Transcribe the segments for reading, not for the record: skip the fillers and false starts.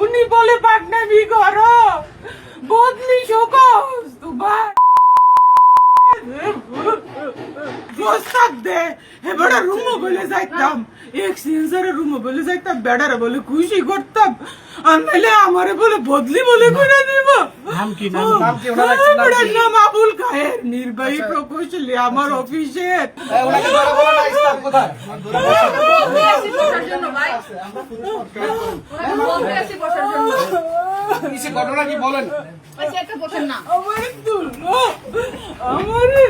উনি বলে পাটনামি করো বদলি শোকস তোমার প্রস্তাব দে এবারে রুমে বলে যাইতাম এক্সচেঞ্জারে রুমে বলে যাইতাম বেড়ারে বলে খুশি করতাম আর নাহলে আমারে বলে বদলি বলে করে দিব। নাম কি নাম আবুল খায়ের, নির্বাহী প্রকৌশলী আমার অফিসে। ঘটনা কি বলেন? আমারে তুলো আমারে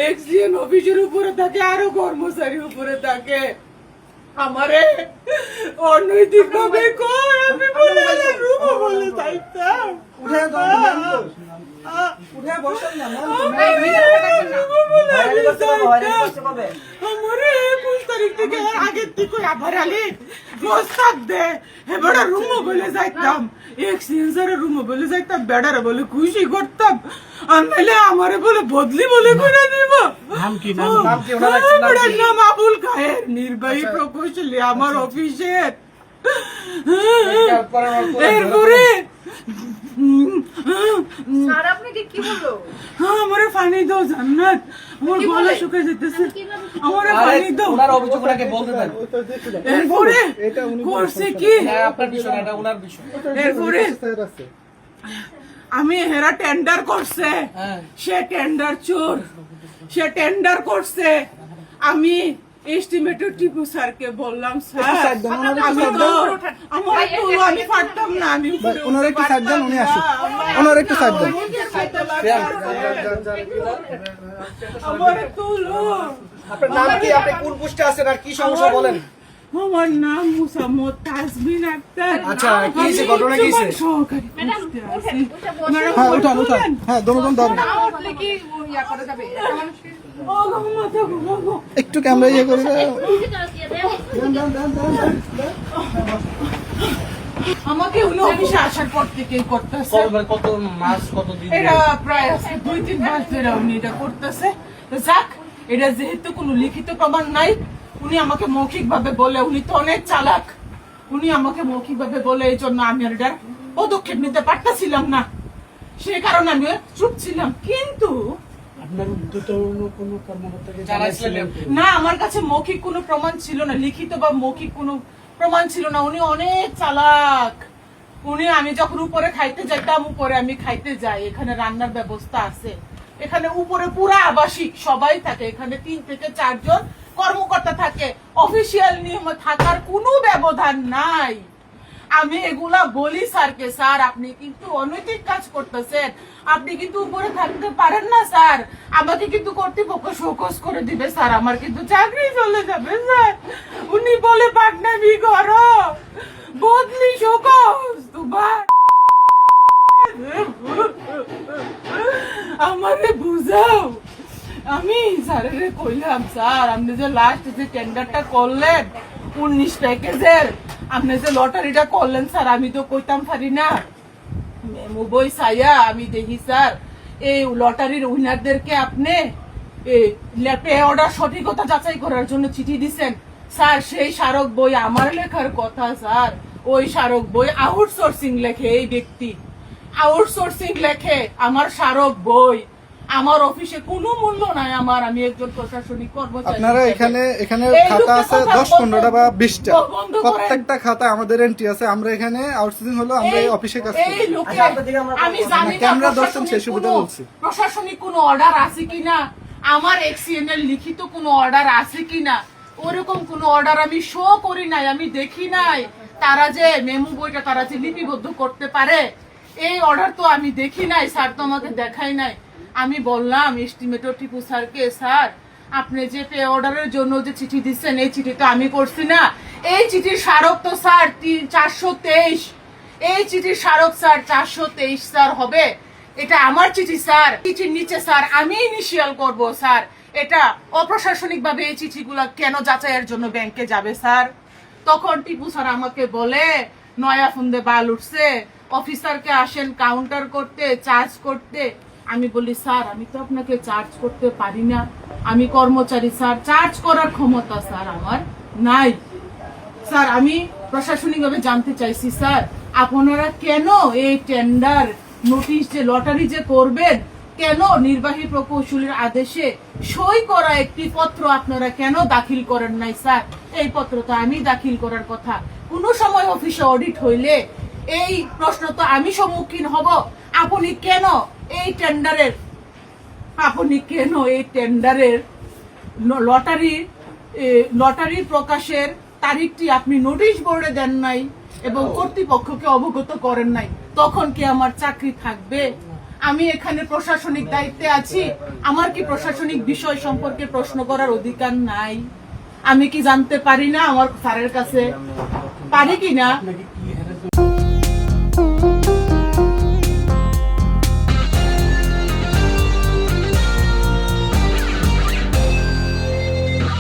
এক্সিএন অফিসের উপরে থাকে আরো কর্মচারীর উপরে থাকে আমারে অনৈতিক ভাবে কয় আমি বলে রুমে বলে যাইতাম আমারে 21 তারিখ থেকে আগের থেকে আবার আলি প্রস্তাব দে এবারে রুমে বলে যাইতাম এক্সচেঞ্জারে রুমে বলে যাইতাম বেড়ারে বলে খুশি করতাম আর নাহলে আমারে বলে বদলি বলে করে দিব। নাম কি নাম আবুল খায়ের, নির্বাহী প্রকৌশলী আমার অফিসে। এরপরে স্যার আপনাকে কি বললো? আমারে পানি দাও জান্নাত, আমার গলা শুকিয়ে যেতেছে, আমারে পানি দাও। ওনার অভিযোগ ওনাকে বলতে দেন। এরপরে করছে কি আপনার বিষয় না, এটা ওনার বিষয়। এরপরে আমি হেরা টেন্ডার করছে, সে টেন্ডার চোর, সে টেন্ডার করছে। আমি এস্টিমেটেড টিপু স্যারকে বললাম স্যার আমি তো আমার তো আমি পারতাম না, আমি ওনার একটু সাইড দেন, উনি আসুন, ওনার একটু সাইড দেন। আমার তুলো। আপনার নাম কি? আপনি কোন পোস্টে আছেন আর কি সমস্যা বলেন? আমার নাম মুসাম্মদ তাসবিন আক্তার। আচ্ছা, কি হয়েছে? ঘটনা কি হয়েছে? সহকারী ম্যাডাম হ্যাঁ উঠান উঠান, হ্যাঁ দোনোজন ধরেন, উঠলে কি ইয়া করা যাবে? একটা মানুষকে একটু ক্যামেরা ইয়ে করে আমাকে উনি অফিসে আসার পর থেকেই করতেছে। কত মাস কত দিন? এটা প্রায় 2-3 মাস ধরে উনি এটা করতেছে। যাক, এটা যেহেতু কোনো লিখিত প্রমাণ নাই, উনি আমাকে মৌখিক ভাবে বলে, উনি তো অনেক চালাক, উনি আমাকে মৌখিক ভাবে বলে, এই জন্য আমি আর এটার পদক্ষেপ নিতে পারতেছিলাম না, সে কারণে আমি চুপ ছিলাম। কিন্তু না, আমার কাছে মৌখিক কোনো প্রমাণ ছিল না, লিখিত বা মৌখিক কোনো প্রমাণ ছিল না। উনি অনেক চালাক। উনি আমি যখন উপরে খাইতে যাইতাম, উপরে আমি খাইতে যাই, এখানে রান্নার ব্যবস্থা আছে, এখানে উপরে পুরা আবাসিক সবাই থাকে, এখানে 3 থেকে 4 জন কর্মকর্তা থাকে, অফিসিয়াল নিয়ম থাকার কোনো ব্যবধান নাই। আমি এগুলা বলি স্যারকে, স্যার আপনি কিন্তু অনৈতিক কাজ করতেছেন, আপনি কিন্তু উপরে থাকতে পারেন না স্যার, আমাকে কিন্তু কর্তৃপক্ষ শোকজ করে দিবে স্যার, আমার কিন্তু চাকরি চলে যাবে স্যার। উনি বলে পাটনামি করো বদলি শোকজ তোমার। আমারে বুঝাও। আমি স্যারের কইলাম, স্যার আপনি যে লাস্ট যে টেন্ডারটা করলেন 19 প্যাকেজের, আপনি যে লটারিটা করলেন স্যার, আমি তো কইতাম পারি না, মেমু বই সাইয়া আমি দেখি স্যার এই লটারির উইনারদেরকে আপনি পে অর্ডার সঠিকতা যাচাই করার জন্য চিঠি দিছেন স্যার। সেই স্মারক বই আমার লেখার কথা স্যার, ওই স্মারক বই আউটসোর্সিং লেখে, এই ব্যক্তি আউটসোর্সিং লেখে আমার স্মারক বই। আমার অফিসে কোনো মূল্য নাই আমার, আমি একজন প্রশাসনিক কর্মচারী। আপনারা এখানে খাতা আছে 10-15টা বা 20টা, প্রত্যেকটা খাতা আমাদের এন্ট্রি আছে। আমরা এখানে আউটসোর্সিং হলো, আমরা এই অফিসের কাছে আমি জানি না ক্যামেরা দর্শন সেই সুবিধা বলছি। প্রশাসনিক কোনো অর্ডার আছে কিনা, আমার এক্সিএন এর লিখিত কোনো অর্ডার আছে কিনা, ওরকম কোনো অর্ডার আমি শো করি নাই, আমি দেখি নাই। তারা যে মেমু বইটা তারা যে লিপিবদ্ধ করতে পারে, এই অর্ডার তো আমি দেখি নাই স্যার, তো আমাকে দেখাই নাই। আমি বললাম এস্টিমেটর টিপু স্যারকে, স্যার আপনি যে পে অর্ডারের জন্য যে চিঠি দিচ্ছেন, এই চিঠিটা আমি করছি না, এই চিঠির স্মারক তো স্যার 423, এই চিঠির স্মারক স্যার 423 স্যার হবে, এটা আমার চিঠি স্যার, চিঠির নিচে স্যার আমি ইনিশিয়াল করব স্যার, এটা অপ্রশাসনিক ভাবে এই চিঠিগুলো কেন যাচাইয়ের জন্য ব্যাংকে যাবে স্যার? তখন টিপু স্যার আমাকে বলে, নয়া ফোন্দে বাল উঠছে, অফিসারকে আসেন কাউন্টার করতে, চার্জ করতে। আমি বলি স্যার আমি তো আপনাকে চার্জ করতে পারি না, আমি কর্মচারী স্যার, চার্জ করার ক্ষমতা স্যার আমার নাই। স্যার আমি প্রশাসনিকভাবে জানতে চাইছি স্যার আপনারা কেন এই টেন্ডার নোটিশ যে লটারি যে করবেন, কেন নির্বাহী প্রকৌশলীর আদেশে সই করা একটি পত্র আপনারা কেন দাখিল করেন নাই স্যার? এই পত্র তো আমি দাখিল করার কথা। কোন সময় অফিসে অডিট হইলে এই প্রশ্ন তো আমি সম্মুখীন হব, আপনি কেন এই টেন্ডারের লটারি প্রকাশের তারিখটি আপনি নোটিশ বোর্ডে দেন নাই এবং কর্তৃপক্ষকে অবগত করেন নাই? তখন কি আমার চাকরি থাকবে? আমি এখানে প্রশাসনিক দায়িত্বে আছি, আমার কি প্রশাসনিক বিষয় সম্পর্কে প্রশ্ন করার অধিকার নাই? আমি কি জানতে পারি না আমার স্যারের কাছে? পারি কি না?